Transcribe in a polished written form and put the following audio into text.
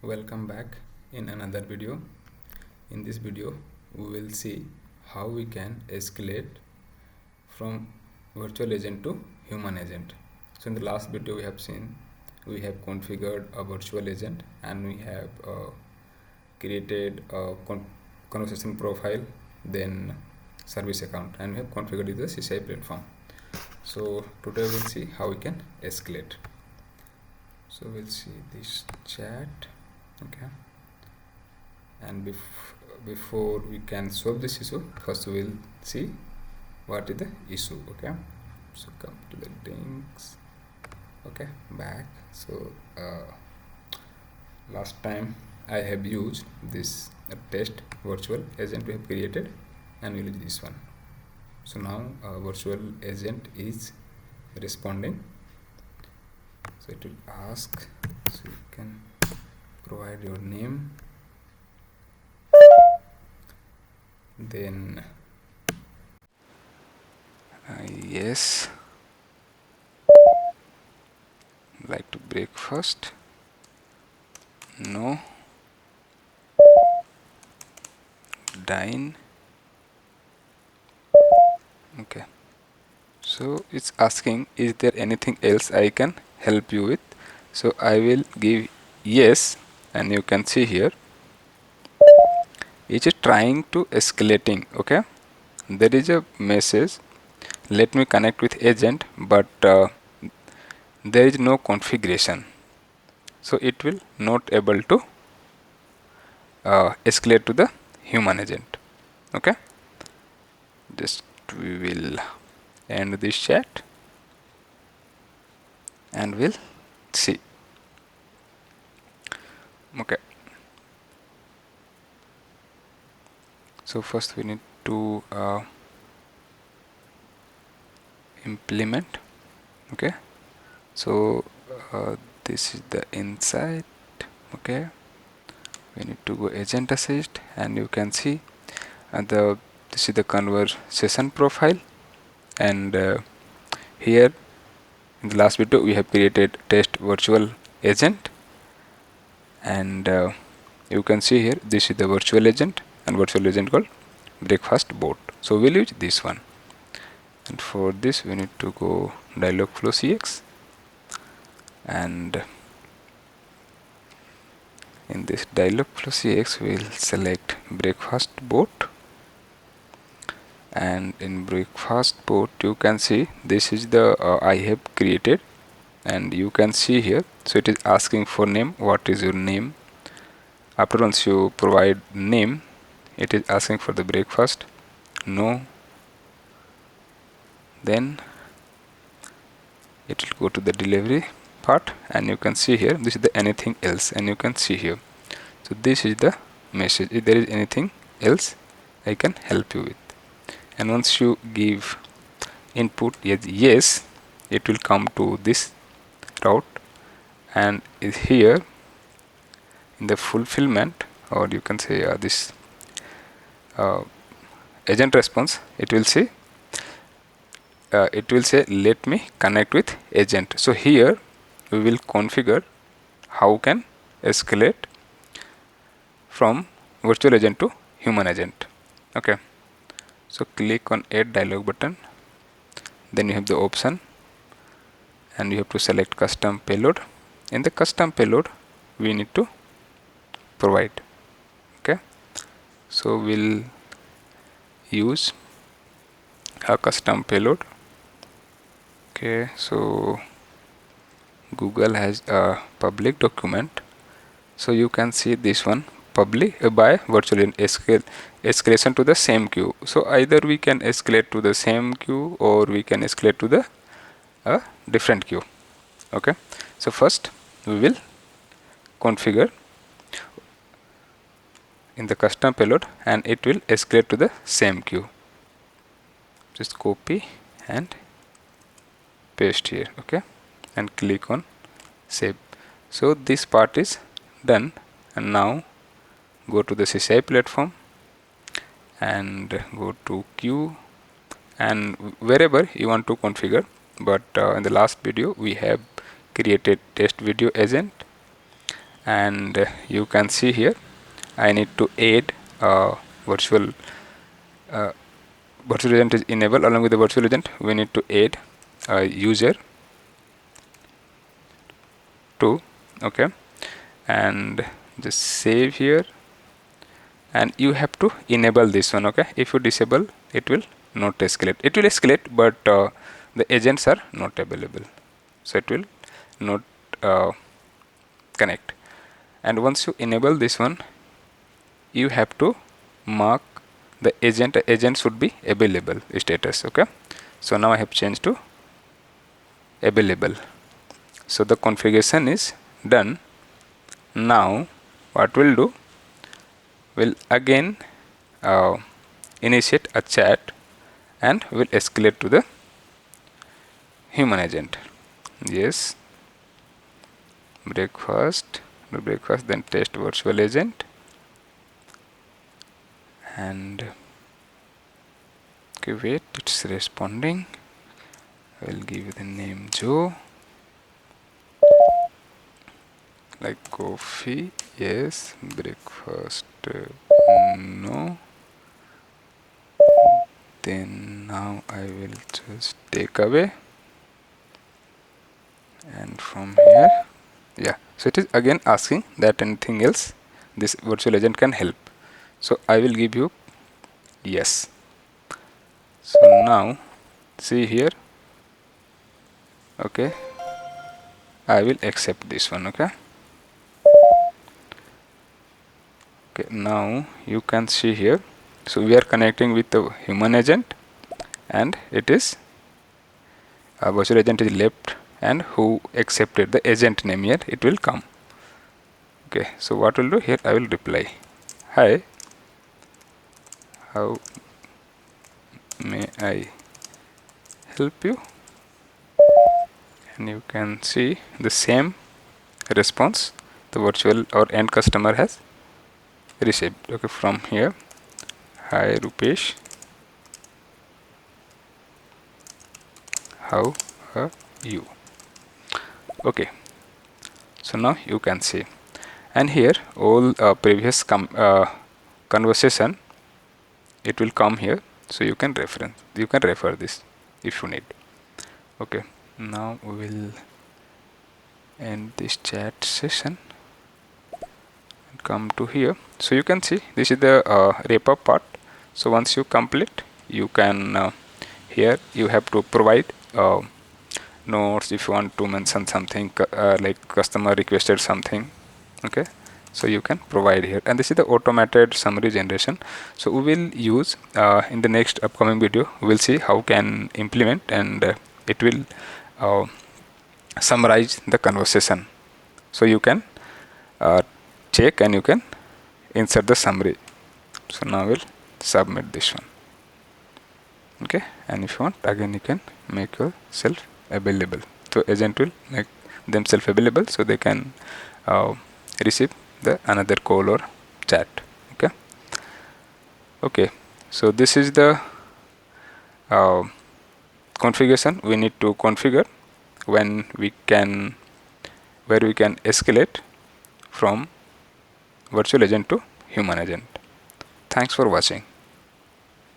Welcome back in another video. In this video we will see how we can escalate from virtual agent to human agent. So in the last video we have seen we have configured a virtual agent and we have created a conversation profile, then service account, and we have configured the CCAI platform. So today we'll see how we can escalate. So we'll see this chat. Okay, and before we can solve this issue, first we'll see what is the issue. Okay, so come to the links. Okay, back. So last time I have used this test virtual agent we have created, and we'll use this one. So now virtual agent is responding, so it will ask, so you can provide your name, then yes, like to breakfast, no, dine. Okay, so it's asking, is there anything else I can help you with? So I will give yes, and you can see here it is trying to escalating. Okay, there is a message, let me connect with agent, but there is no configuration, so it will not able to escalate to the human agent. Okay, just we will end this chat and we'll see. Okay, so first we need to implement. Okay, so this is the insight. Okay, we need to go agent assist, and you can see this is the conversation profile, and here in the last video we have created test virtual agent, and you can see here this is the virtual agent, and virtual agent called breakfast bot. So we'll use this one, and for this we need to go Dialogflow CX, and in this Dialogflow CX we'll select breakfast bot, and in breakfast bot you can see this is the I have created, and you can see here, so it is asking for name, what is your name. After once you provide name, it is asking for the breakfast, no, then it will go to the delivery part, and you can see here this is the anything else, and you can see here, so this is the message, if there is anything else I can help you with. And once you give input yes, it will come to this route, and is here in the fulfillment, or you can say this agent response, it will say let me connect with agent. So here we will configure how can escalate from virtual agent to human agent. Okay, so click on add dialog button, then you have the option, and you have to select custom payload. In the custom payload we need to provide. Okay, so we'll use a custom payload. Okay, so Google has a public document, so you can see this one, public by virtual escalation to the same queue. So either we can escalate to the same queue, or we can escalate to the different queue. Okay, so first we will configure in the custom payload, and it will escalate to the same queue. Just copy and paste here. Okay, and click on save. So this part is done, and now go to the CCAI platform and go to queue, and wherever you want to configure, but in the last video we have created test video agent, and you can see here I need to add virtual virtual agent is enabled. Along with the virtual agent, we need to add a user to, okay, and just save here, and you have to enable this one, okay. If you disable, it will not escalate. It will escalate, but the agents are not available, so it will not connect. And once you enable this one, you have to mark the agent should be available status, okay. So now I have changed to available, so the configuration is done. Now what we'll do, we'll again initiate a chat and we'll escalate to the human agent. Yes, breakfast, do breakfast, then test virtual agent, and okay, wait, it's responding. I will give the name Joe, like coffee, yes, breakfast, no. Then now I will just take away, and from here, yeah, so it is again asking that anything else this virtual agent can help, so I will give you yes. So now see here, okay, I will accept this one, okay. Okay, now you can see here, so we are connecting with the human agent, and it is a virtual agent is left, and who accepted the agent name here, it will come. Okay, so what we'll do here, I will reply, hi, how may I help you, and you can see the same response the virtual or end customer has received. Okay, from here, hi Rupesh, how are you. Okay, so now you can see, and here all previous conversation, it will come here, so you can refer this if you need. Okay, now we will end this chat session and come to here. So you can see this is the wrap up part. So once you complete, you can here you have to provide notes if you want to mention something like customer requested something, okay, so you can provide here. And this is the automated summary generation. So we will use in the next upcoming video, we will see how can implement, and it will summarize the conversation, so you can check and you can insert the summary. So now we'll submit this one, okay, and if you want, again you can make yourself available, so agent will make themselves available, so they can receive the another call or chat. Okay, okay, so this is the configuration we need to configure when we can escalate from virtual agent to human agent. Thanks for watching.